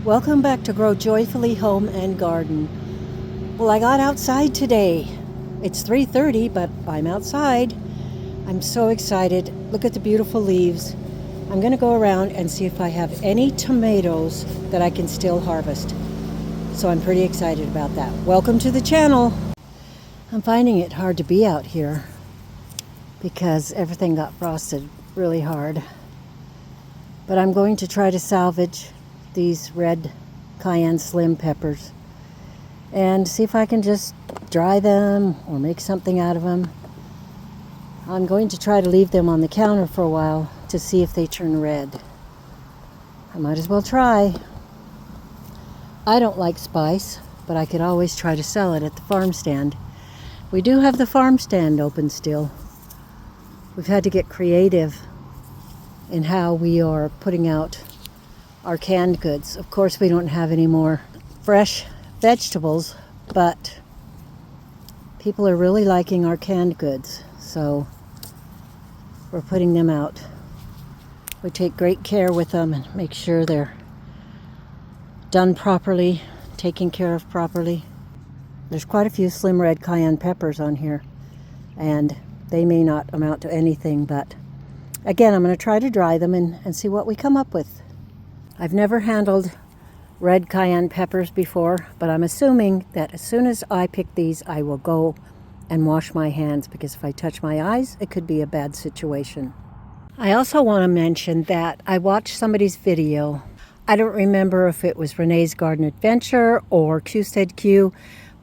Welcome back to Grow Joyfully Home and Garden. Well, I got outside today. It's 3:30, but I'm outside. I'm so excited. Look at the beautiful leaves. I'm going to go around and see if I have any tomatoes that I can still harvest. So I'm pretty excited about that. Welcome to the channel. I'm finding it hard to be out here because everything got frosted really hard. But I'm going to try to salvage these red cayenne slim peppers and see if I can just dry them or make something out of them. I'm going to try to leave them on the counter for a while to see if they turn red. I might as well try. I don't like spice, but I could always try to sell it at the farm stand. We do have the farm stand open still. We've had to get creative in how we are putting out our canned goods. Of course, we don't have any more fresh vegetables, but people are really liking our canned goods, so we're putting them out. We take great care with them and make sure they're done properly, taken care of properly. There's quite a few slim red cayenne peppers on here, and they may not amount to anything, but again, I'm going to try to dry them and see what we come up with. I've never handled red cayenne peppers before, but I'm assuming that as soon as I pick these, I will go and wash my hands, because if I touch my eyes, it could be a bad situation. I also want to mention that I watched somebody's video. I don't remember if it was Renee's Garden Adventure or Stead Que,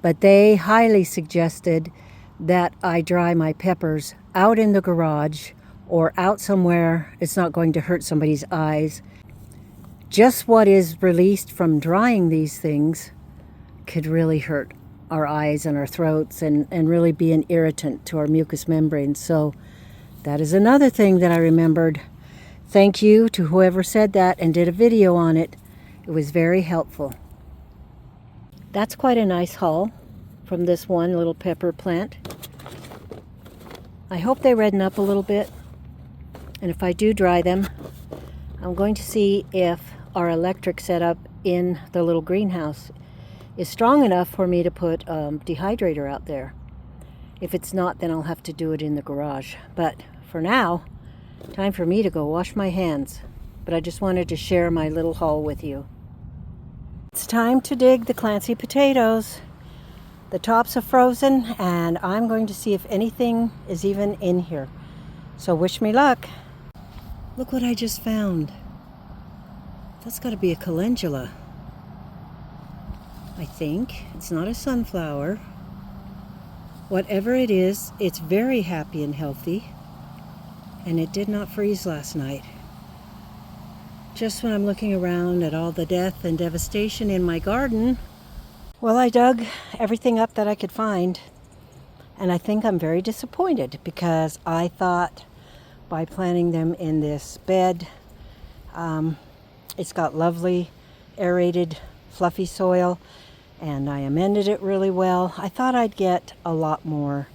but they highly suggested that I dry my peppers out in the garage or out somewhere it's not going to hurt somebody's eyes. Just what is released from drying these things could really hurt our eyes and our throats and really be an irritant to our mucous membranes. So that is another thing that I remembered. Thank you to whoever said that and did a video on it. It was very helpful. That's quite a nice haul from this one little pepper plant. I hope they redden up a little bit. And if I do dry them, I'm going to see if our electric setup in the little greenhouse is strong enough for me to put a dehydrator out there. If it's not, then I'll have to do it in the garage. But for now, time for me to go wash my hands. But I just wanted to share my little haul with you. It's time to dig the Clancy potatoes. The tops are frozen, and I'm going to see if anything is even in here. So wish me luck. Look what I just found. That's got to be a calendula, I think. It's not a sunflower. Whatever it is, it's very happy and healthy. And it did not freeze last night. Just when I'm looking around at all the death and devastation in my garden, well, I dug everything up that I could find. And I think I'm very disappointed, because I thought by planting them in this bed, it's got lovely aerated fluffy soil, and I amended it really well. I thought I'd get a lot more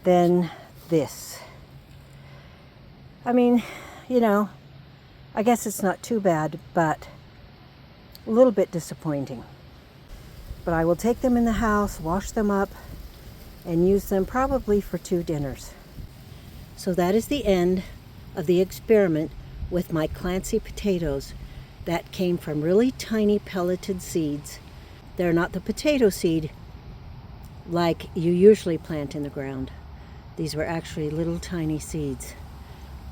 than this. I mean, I guess it's not too bad, but a little bit disappointing. But I will take them in the house, wash them up, and use them probably for 2 dinners. So that is the end of the experiment with my Clancy potatoes. That came from really tiny pelleted seeds. They're not the potato seed like you usually plant in the ground. These were actually little tiny seeds.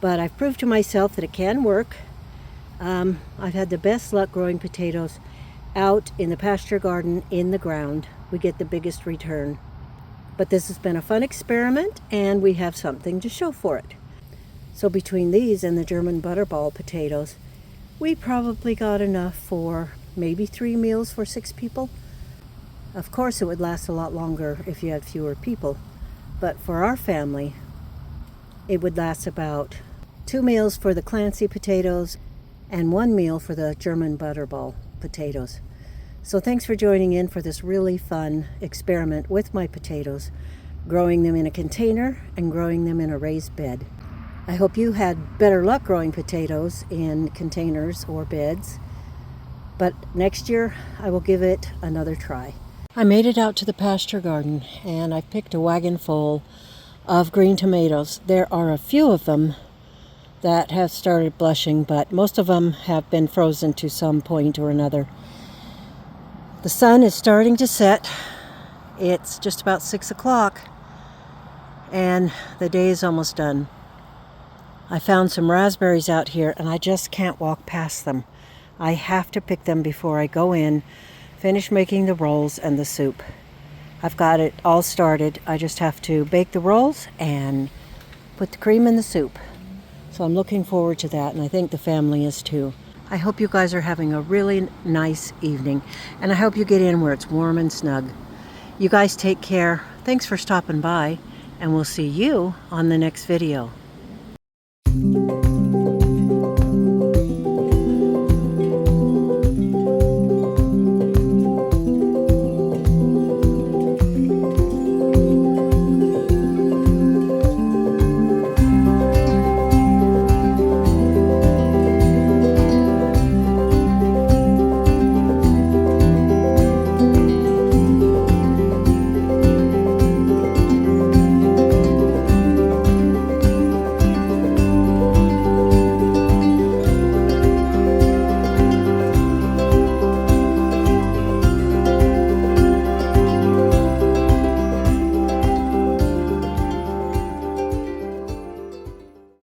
But I've proved to myself that it can work. I've had the best luck growing potatoes out in the pasture garden in the ground. We get the biggest return. But this has been a fun experiment, and we have something to show for it. So between these and the German butterball potatoes, we probably got enough for maybe 3 meals for 6 people. Of course, it would last a lot longer if you had fewer people. But for our family, it would last about 2 meals for the Clancy potatoes and 1 meal for the German butterball potatoes. So thanks for joining in for this really fun experiment with my potatoes, growing them in a container and growing them in a raised bed. I hope you had better luck growing potatoes in containers or beds. but next year I will give it another try. I made it out to the pasture garden and I picked a wagon full of green tomatoes. There are a few of them that have started blushing, but most of them have been frozen to some point or another. The sun is starting to set. It's just about 6 o'clock and the day is almost done. I found some raspberries out here and I just can't walk past them. I have to pick them before I go in, finish making the rolls and the soup. I've got it all started. I just have to bake the rolls and put the cream in the soup. So I'm looking forward to that, and I think the family is too. I hope you guys are having a really nice evening, and I hope you get in where it's warm and snug. You guys take care. Thanks for stopping by, and we'll see you on the next video.